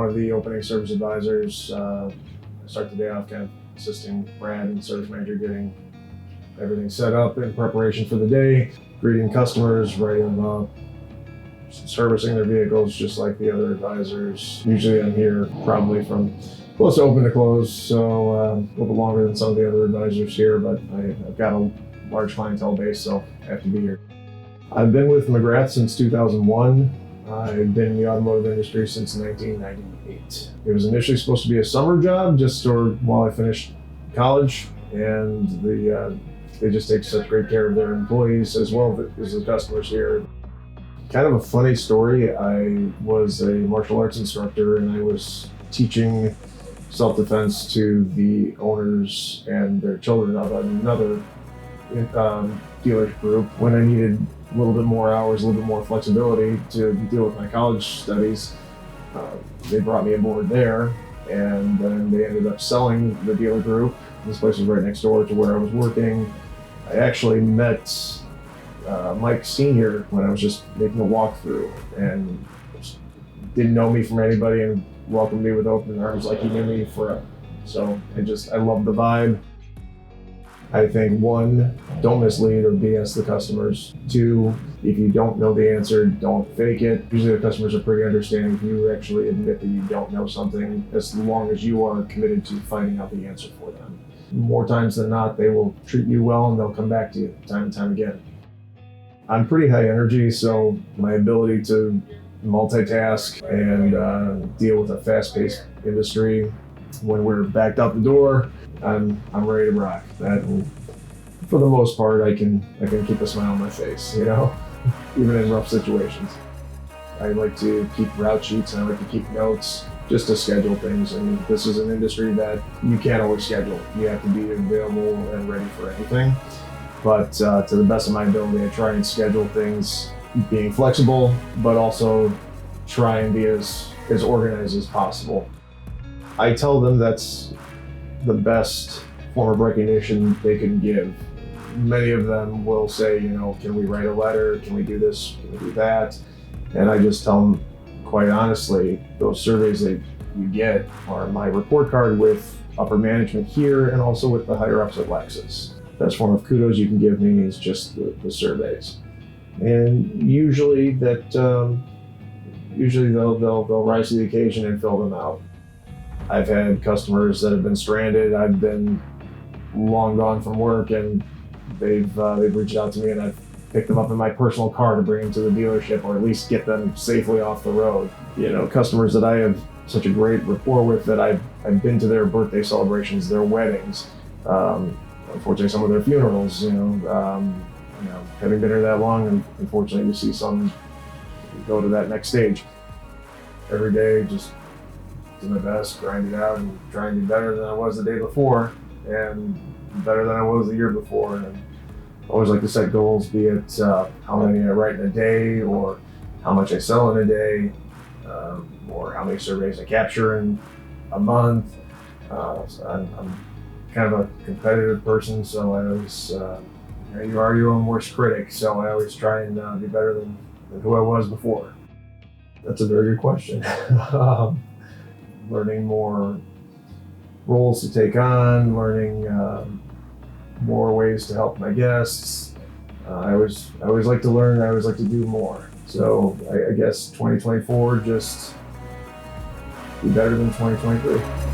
one of the opening service advisors. I start the day off kind of assisting Brad and service manager getting everything set up in preparation for the day, greeting customers, writing them up, servicing their vehicles just like the other advisors. Usually I'm here probably from close to open to close, so a little bit longer than some of the other advisors here, but I've got a large clientele base, so I have to be here. I've been with McGrath since 2001. I've been in the automotive industry since 1998. It was initially supposed to be a summer job just while I finished college, and they just take such great care of their employees as well as the customers here. Kind of a funny story, I was a martial arts instructor and I was teaching self-defense to the owners and their children of another dealer group. When I needed a little bit more hours, a little bit more flexibility to deal with my college studies, they brought me aboard there, and then they ended up selling the dealer group. This place was right next door to where I was working. I actually met Mike Sr. when I was just making a walkthrough, and didn't know me from anybody and welcomed me with open arms like he knew me forever. So I love the vibe. I think 1, don't mislead or BS the customers. 2, if you don't know the answer, don't fake it. Usually the customers are pretty understanding if you actually admit that you don't know something, as long as you are committed to finding out the answer for them. More times than not, they will treat you well and they'll come back to you time and time again. I'm pretty high energy, so my ability to multitask and deal with a fast-paced industry, when we're backed out the door, I'm ready to rock. That, and for the most part, I can keep a smile on my face, even in rough situations. I like to keep route sheets and I like to keep notes just to schedule things. And this is an industry that you can't always schedule. You have to be available and ready for anything. But to the best of my ability, I try and schedule things being flexible, but also try and be as organized as possible. I tell them that's the best form of recognition they can give. Many of them will say, can we write a letter? Can we do this? Can we do that? And I just tell them, quite honestly, those surveys that you get are my report card with upper management here and also with the higher ups at Lexus. Best form of kudos you can give me is just the surveys. And usually they'll rise to the occasion and fill them out. I've had customers that have been stranded. I've been long gone from work, and they've reached out to me, and I've picked them up in my personal car to bring them to the dealership, or at least get them safely off the road. Customers that I have such a great rapport with that I've been to their birthday celebrations, their weddings, unfortunately some of their funerals. Having been here that long, and unfortunately you see some go to that next stage. Every day, just do my best, grind it out, and try and be better than I was the day before, and better than I was the year before. And I always like to set goals, be it how many I write in a day, or how much I sell in a day, or how many surveys I capture in a month. So I'm kind of a competitive person, so I always, you are your own worst critic, so I always try and be better than who I was before. That's a very good question. Learning more roles to take on, learning more ways to help my guests. I always like to learn, I always like to do more. So I guess 2024, just be better than 2023.